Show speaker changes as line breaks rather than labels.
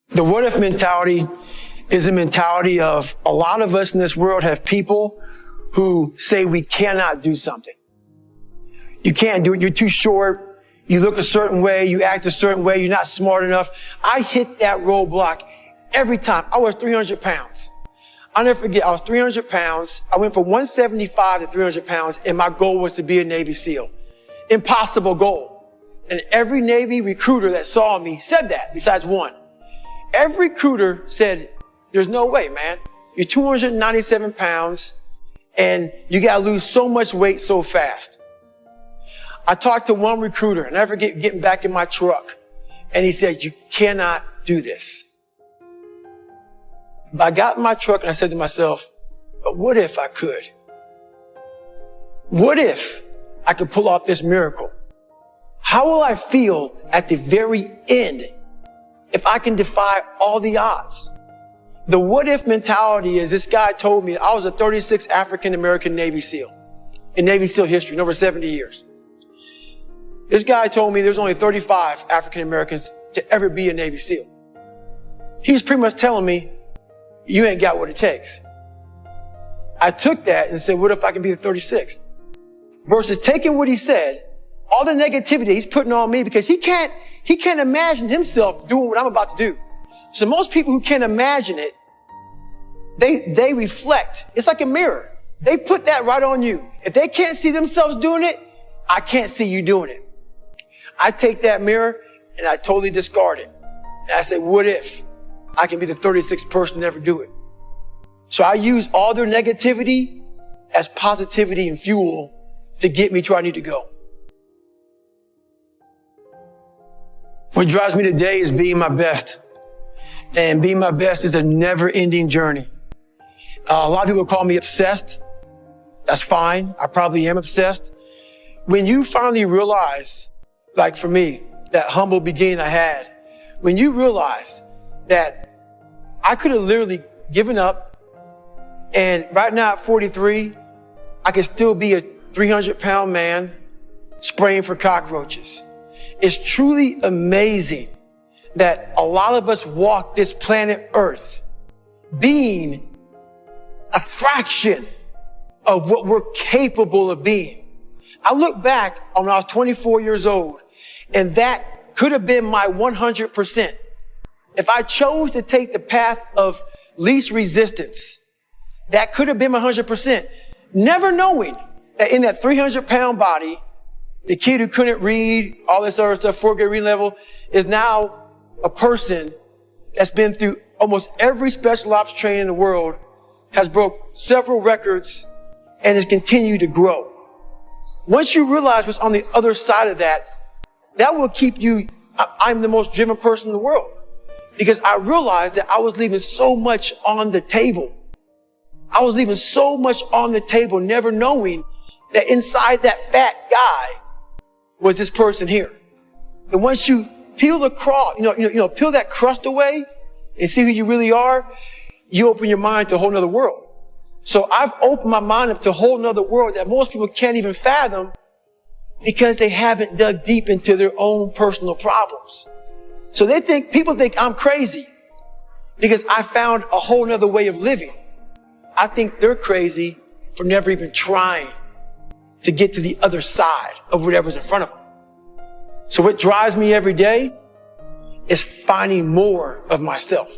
The what if mentality is a mentality of a lot of us in this world have people who say we cannot do something. You can't do it. You're too short. You look a certain way. You act a certain way. You're not smart enough. I hit that roadblock every time. I was 300 pounds. I'll never forget. I was 300 pounds. I went from 175 to 300 pounds, and my goal was to be a Navy SEAL. Impossible goal. And every Navy recruiter that saw me said that, besides one. Every recruiter said, there's no way, man. You're 297 pounds, and you got to lose so much weight so fast. I talked to one recruiter, and I never forget getting back in my truck, and he said, you cannot do this. But I got in my truck, and I said to myself, but what if I could? What if I could pull off this miracle? How will I feel at the very end if I can defy all the odds? The what if mentality is, this guy told me I was a 36th African-American Navy SEAL in Navy SEAL history in over 70 years. This guy told me there's only 35 African-Americans to ever be a Navy SEAL. He was pretty much telling me, you ain't got what it takes. I took that and said, what if I can be the 36th? Versus taking what he said, all the negativity he's putting on me, because he can't imagine himself doing what I'm about to do. So most people who can't imagine it, they reflect. It's like a mirror. They put that right on you. If they can't see themselves doing it, I can't see you doing it. I take that mirror and I totally discard it. And I say, what if I can be the 36th person to ever do it? So I use all their negativity as positivity and fuel to get me to where I need to go. What drives me today is being my best. And being my best is a never-ending journey. A lot of people call me obsessed. That's fine. I probably am obsessed. When you finally realize, like for me, that humble beginning I had, when you realize that I could have literally given up, and right now at 43, I could still be a 300-pound man spraying for cockroaches. It's truly amazing that a lot of us walk this planet Earth being a fraction of what we're capable of being. I look back on when I was 24 years old, and that could have been my 100%. If I chose to take the path of least resistance, that could have been my 100%. Never knowing that in that 300-pound body, the kid who couldn't read, all this other stuff, 4th grade reading level, is now a person that's been through almost every special ops training in the world, has broke several records, and has continued to grow. Once you realize what's on the other side of that, that will keep you, I'm the most driven person in the world. Because I realized that I was leaving so much on the table. I was leaving so much on the table, never knowing that inside that fat guy was this person here. And once you peel the crust, peel that crust away and see who you really are, you open your mind to a whole nother world. So I've opened my mind up to a whole nother world that most people can't even fathom because they haven't dug deep into their own personal problems. So people think I'm crazy because I found a whole nother way of living. I think they're crazy for never even trying to get to the other side of whatever's in front of them. So what drives me every day is finding more of myself.